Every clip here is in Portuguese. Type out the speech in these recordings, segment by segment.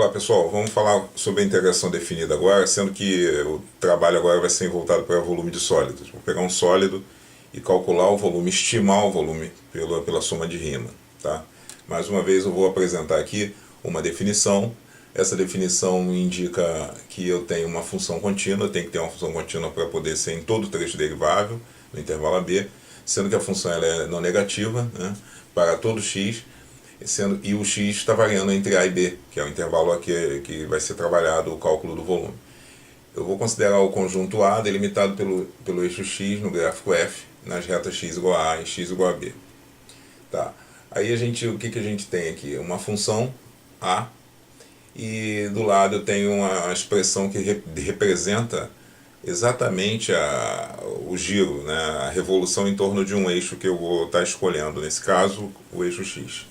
Olá pessoal, vamos falar sobre a integração definida agora, sendo que o trabalho agora vai ser voltado para volume de sólidos. Vou pegar um sólido e calcular o volume, estimar o volume pela soma de rima. Tá? Mais uma vez eu vou apresentar aqui uma definição. Essa definição indica que eu tenho uma função contínua, tem que ter uma função contínua para poder ser em todo trecho derivável, no intervalo AB, sendo que a função ela é não negativa, né, para todo x, e o x está variando entre A e B, que é o intervalo aqui que vai ser trabalhado o cálculo do volume. Eu vou considerar o conjunto A delimitado pelo eixo x no gráfico F, nas retas x igual a A e x igual a B. Tá. Aí o que a gente tem aqui? Uma função A, e do lado eu tenho uma expressão que representa exatamente o giro, né, a revolução em torno de um eixo que eu vou estar escolhendo, nesse caso o eixo x.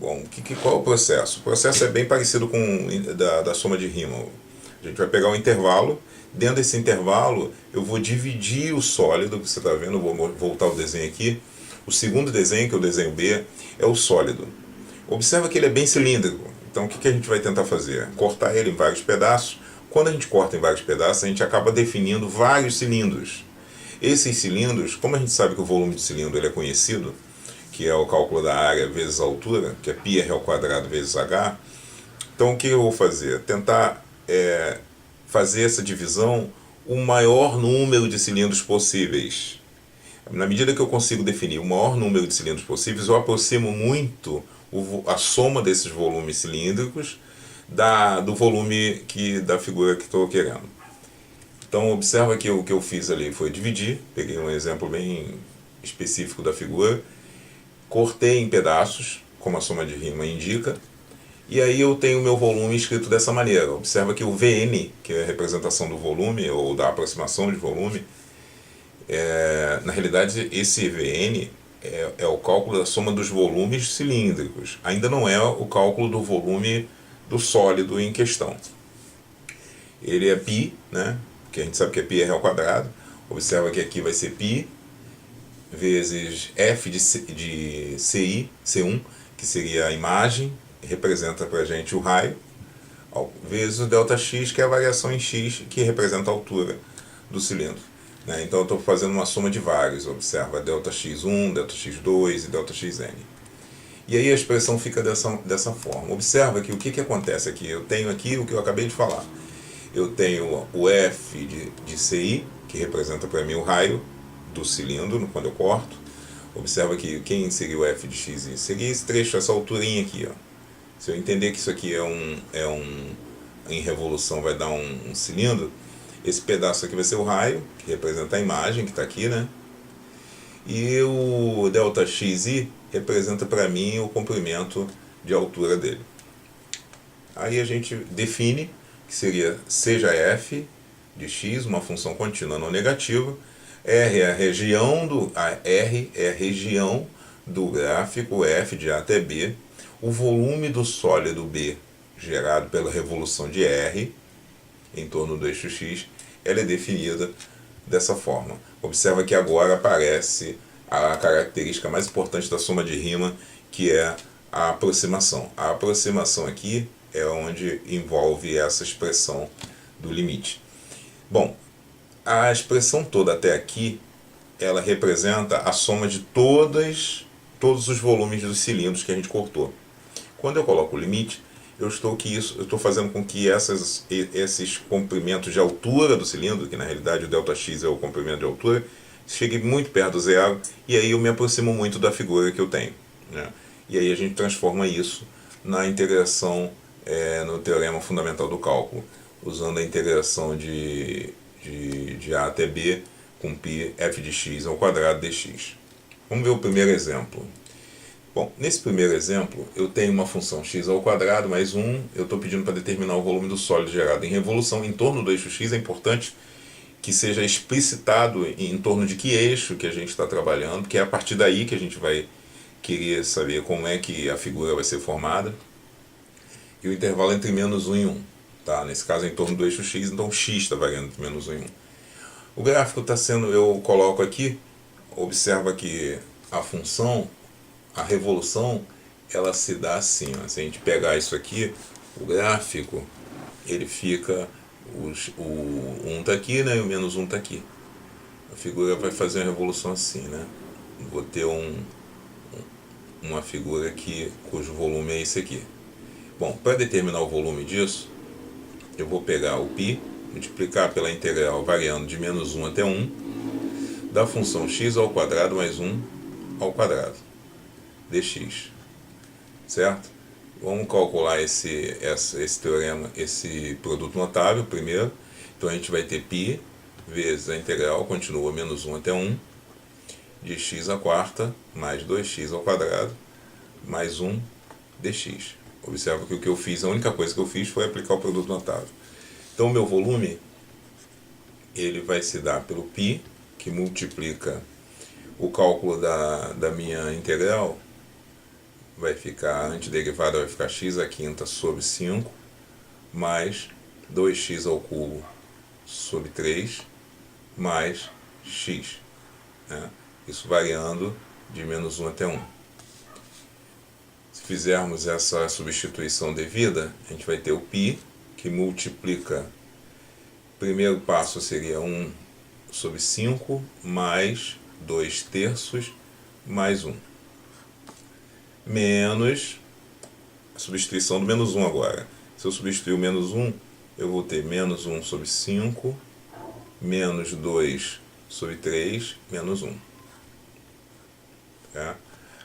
Bom, qual é o processo? O processo é bem parecido com da soma de rima. A gente vai pegar um intervalo, dentro desse intervalo eu vou dividir o sólido, que você está vendo, eu vou voltar o desenho aqui. O segundo desenho, que é o desenho B, é o sólido. Observa que ele é bem cilíndrico, então o que a gente vai tentar fazer? Cortar ele em vários pedaços. Quando a gente corta em vários pedaços, a gente acaba definindo vários cilindros. Esses cilindros, como a gente sabe que o volume de cilindro ele é conhecido, que é o cálculo da área vezes a altura, que é πr² vezes h. Então o que eu vou fazer? Tentar fazer essa divisão o maior número de cilindros possíveis. Na medida que eu consigo definir o maior número de cilindros possíveis, eu aproximo muito a soma desses volumes cilíndricos do volume da figura que estou querendo. Então observa que o que eu fiz ali foi dividir, peguei um exemplo bem específico da figura, cortei em pedaços, como a soma de rima indica, e aí eu tenho o meu volume escrito dessa maneira. Observa que o Vn, que é a representação do volume, ou da aproximação de volume, na realidade esse Vn é o cálculo da soma dos volumes cilíndricos, ainda não é o cálculo do volume do sólido em questão. Ele é π, né, que a gente sabe que é πr². Observa que aqui vai ser π vezes f de CI, C1, que seria a imagem, representa para a gente o raio, vezes o ΔX, que é a variação em x, que representa a altura do cilindro. Então eu estou fazendo uma soma de vários, observa ΔX1, ΔX2 e ΔXN. E aí a expressão fica dessa forma. Observa que o que acontece aqui? Eu tenho aqui o que eu acabei de falar. Eu tenho o F de CI, que representa para mim o raio do cilindro, quando eu corto. Observa que quem seria o F de XI? Seria esse trecho, essa alturinha aqui. Ó. Se eu entender que isso aqui em revolução vai dar um cilindro, esse pedaço aqui vai ser o raio, que representa a imagem que está aqui, né? E o ΔXI representa para mim o comprimento de altura dele. Aí a gente define que seja f de x, uma função contínua não negativa. R é a região do gráfico F de A até B. O volume do sólido B, gerado pela revolução de R, em torno do eixo x, ela é definida dessa forma. Observa que agora aparece a característica mais importante da soma de rima, que é a aproximação. A aproximação aqui é onde envolve essa expressão do limite. Bom, a expressão toda até aqui, ela representa a soma de todos os volumes dos cilindros que a gente cortou. Quando eu coloco o limite, eu estou fazendo com que esses comprimentos de altura do cilindro, que na realidade o ΔX é o comprimento de altura, chegue muito perto do zero, e aí eu me aproximo muito da figura que eu tenho. Né? E aí a gente transforma isso na integração, no teorema fundamental do cálculo, usando a integração de A até B com π f de x² dx. Vamos ver o primeiro exemplo. Bom, nesse primeiro exemplo, eu tenho uma função x² mais 1, eu estou pedindo para determinar o volume do sólido gerado em revolução em torno do eixo x. É importante que seja explicitado em torno de que eixo que a gente está trabalhando, porque é a partir daí que a gente vai querer saber como é que a figura vai ser formada. E o intervalo entre -1 e 1. Tá? Nesse caso é em torno do eixo x, então x está variando entre -1 e 1. O gráfico está sendo, eu coloco aqui, observa que a função, a revolução, ela se dá assim, ó. Se a gente pegar isso aqui, o gráfico, ele fica, o 1 está aqui, né, e o menos 1 está aqui. A figura vai fazer uma revolução assim, né? Vou ter uma figura aqui cujo volume é esse aqui. Bom, para determinar o volume disso, eu vou pegar o π, multiplicar pela integral variando de menos 1 até 1, da função x ao quadrado mais 1 ao quadrado, dx. Certo? Vamos calcular esse teorema, esse produto notável primeiro. Então a gente vai ter π vezes a integral, continua menos 1 até 1, de x à quarta mais 2x ao quadrado mais 1 dx. Observa que o que eu fiz, a única coisa que eu fiz foi aplicar o produto notável. Então o meu volume, ele vai se dar pelo π, que multiplica o cálculo da minha integral, vai ficar, a antiderivada vai ficar x à quinta sobre 5, mais 2x ao cubo sobre 3, mais x. Né? Isso variando de menos 1 até 1. Se fizermos essa substituição devida, a gente vai ter o π, que multiplica, o primeiro passo seria 1 sobre 5, mais 2 terços, mais 1. Menos a substituição do menos 1 agora. Se eu substituir o menos 1, eu vou ter menos 1 sobre 5, menos 2 sobre 3, menos 1. Tá?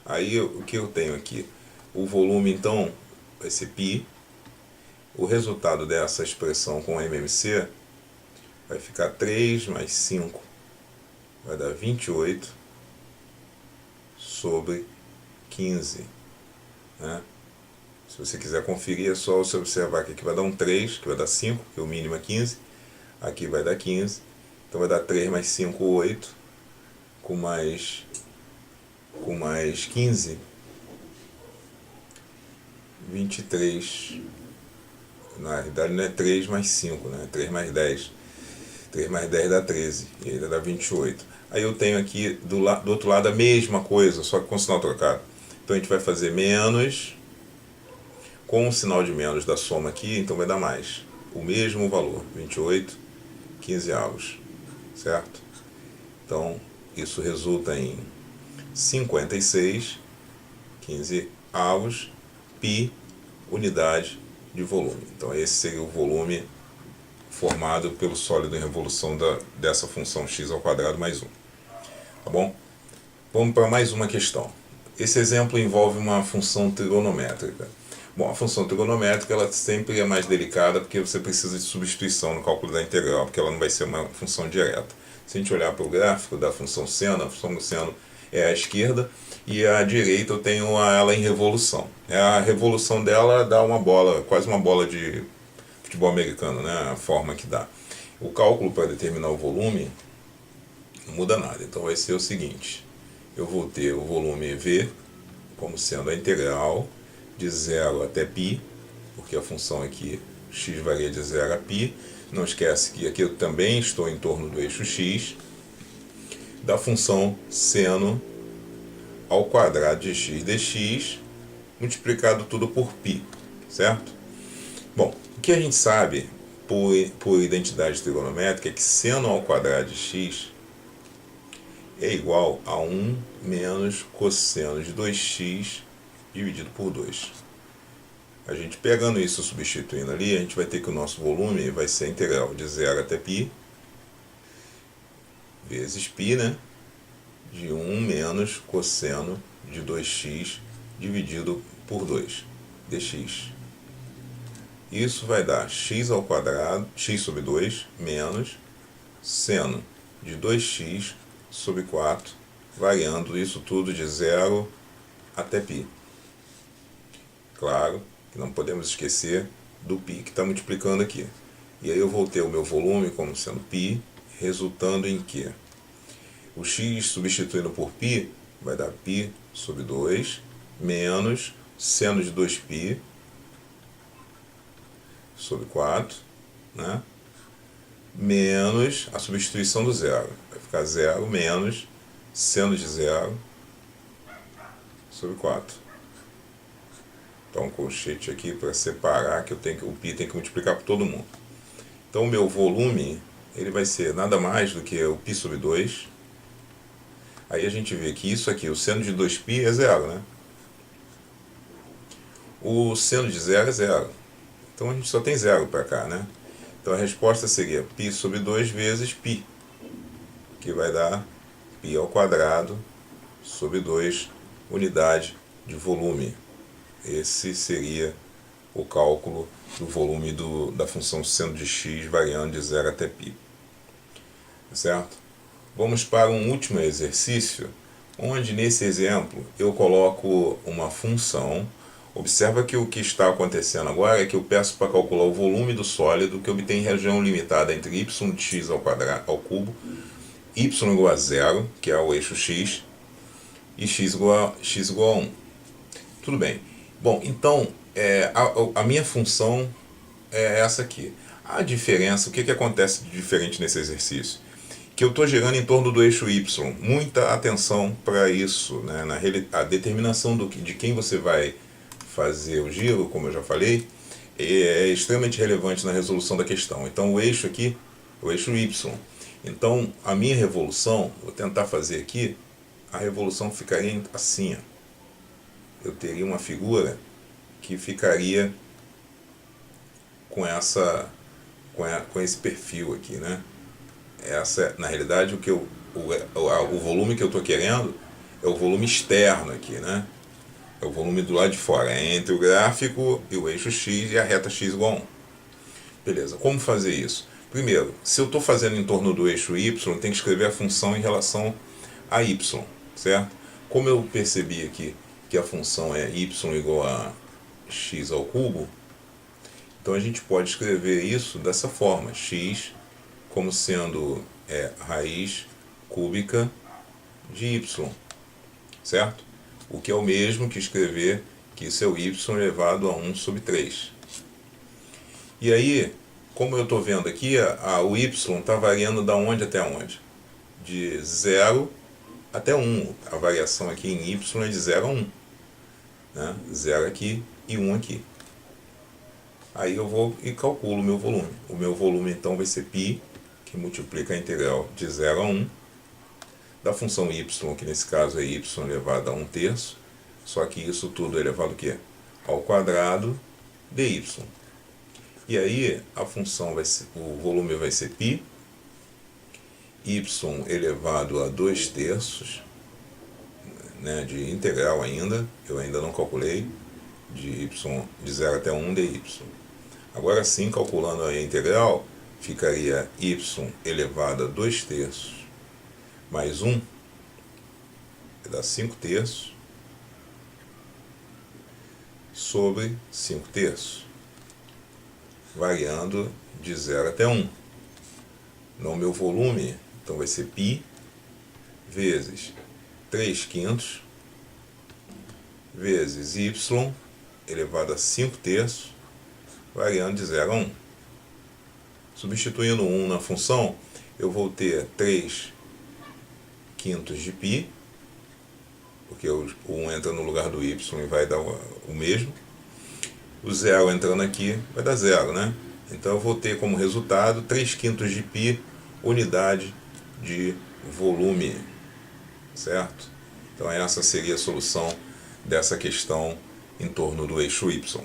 Aí o que eu tenho aqui? O volume, então, vai ser π. O resultado dessa expressão com MMC vai ficar 3 mais 5, vai dar 28 sobre 15. Né? Se você quiser conferir, é só você observar que aqui vai dar um 3, que vai dar 5, que o mínimo é 15. Aqui vai dar 15. Então vai dar 3 mais 5, 8. Com mais 15, 23. Na realidade não é 3 mais 5, né? 3 mais 10. 3 mais 10 dá 13. E ainda dá 28. Aí eu tenho aqui do outro lado a mesma coisa, só que com sinal trocado. Então a gente vai fazer menos, com o sinal de menos da soma aqui, então vai dar mais. O mesmo valor, 28, 15 avos. Certo? Então isso resulta em 56, 15 avos, π, unidade de volume. Então esse seria o volume formado pelo sólido em revolução dessa função x ao quadrado mais 1. Tá bom? Vamos para mais uma questão. Esse exemplo envolve uma função trigonométrica. Bom, a função trigonométrica ela sempre é mais delicada porque você precisa de substituição no cálculo da integral, porque ela não vai ser uma função direta. Se a gente olhar para o gráfico da função seno, a função do seno é à esquerda e à direita eu tenho ela em revolução. A revolução dela dá uma bola, quase uma bola de futebol americano, né? A forma que dá. O cálculo para determinar o volume não muda nada. Então vai ser o seguinte: eu vou ter o volume V como sendo a integral de 0 até π, porque a função aqui x varia de 0 a π. Não esquece que aqui eu também estou em torno do eixo x, da função seno ao quadrado de x dx, multiplicado tudo por π, certo? Bom, o que a gente sabe por identidade trigonométrica é que seno ao quadrado de x é igual a 1 menos cosseno de 2x dividido por 2. A gente pegando isso, substituindo ali, a gente vai ter que o nosso volume vai ser a integral de 0 até π, vezes π, né? De 1 menos cosseno de 2x dividido por 2, dx. Isso vai dar x ao quadrado, x sobre 2, menos seno de 2x sobre 4, variando isso tudo de 0 até π. Claro que não podemos esquecer do π que está multiplicando aqui. E aí eu vou ter o meu volume como sendo π, resultando em que o x substituindo por π vai dar π sobre 2, menos seno de 2π sobre 4, né? Menos a substituição do zero. Vai ficar 0 menos seno de 0 sobre 4. colocar um colchete aqui para separar, que o π tem que multiplicar por todo mundo. Então o meu volume, ele vai ser nada mais do que o π sobre 2. Aí a gente vê que isso aqui, o seno de 2π é zero, né? O seno de zero é zero. Então a gente só tem zero para cá, né? Então a resposta seria π sobre 2 vezes π, que vai dar π ao quadrado sobre 2 unidade de volume. Esse seria o cálculo do volume da função seno de x variando de 0 até π. Certo? Vamos para um último exercício, onde nesse exemplo eu coloco uma função. Observa que o que está acontecendo agora é que eu peço para calcular o volume do sólido que obtém região limitada entre y de x ao cubo, y igual a 0, que é o eixo x, e x igual a 1. Tudo bem. Bom, então a minha função é essa aqui. A diferença, o que acontece de diferente nesse exercício? Que eu estou girando em torno do eixo y. Muita atenção para isso, né? A determinação de quem você vai fazer o giro, como eu já falei, é extremamente relevante na resolução da questão. Então o eixo aqui, o eixo y. Então a minha revolução, vou tentar fazer aqui, a revolução ficaria assim, ó. Eu teria uma figura que ficaria com esse perfil aqui, né? Essa, na realidade, o volume que eu estou querendo é o volume externo aqui, né? É o volume do lado de fora, é entre o gráfico e o eixo x e a reta x igual a 1. Beleza, como fazer isso? Primeiro, se eu estou fazendo em torno do eixo y, tem que escrever a função em relação a y, certo? Como eu percebi aqui que a função é y igual a x ao cubo, então a gente pode escrever isso dessa forma, x como sendo raiz cúbica de y, certo? O que é o mesmo que escrever que isso é o y elevado a 1 sobre 3. E aí, como eu estou vendo aqui, o y está variando da onde até onde? De 0 até 1. A variação aqui em y é de 0 a 1. Né? 0 aqui e 1 aqui. Aí eu vou e calculo o meu volume. O meu volume então vai ser π, que multiplica a integral de 0 a 1, da função y, que nesse caso é y elevado a 1/3, só que isso tudo é elevado ao quê? Ao quadrado dy. E aí a função o volume vai ser π, y elevado a 2/3, né, de integral ainda, eu ainda não calculei, de y de 0 até 1 dy. Agora sim, calculando a integral, ficaria y elevado a 2/3 mais 1, vai dar 5/3, sobre 5/3, variando de 0 até 1. No meu volume, então vai ser π vezes 3/5 vezes y elevado a 5/3, variando de 0 a 1. Substituindo 1 na função, eu vou ter 3/5 de π, porque o 1 entra no lugar do y e vai dar o mesmo. O 0 entrando aqui vai dar 0, né? Então eu vou ter como resultado 3/5 de π unidade de volume, certo? Então essa seria a solução dessa questão em torno do eixo y.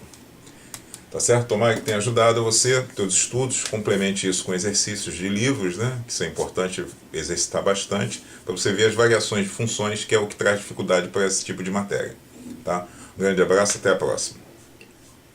Tá certo? Tomara que tenha ajudado você, teus estudos, complemente isso com exercícios de livros, né? Que isso é importante exercitar bastante, para você ver as variações de funções, que é o que traz dificuldade para esse tipo de matéria. Tá? Um grande abraço, até a próxima.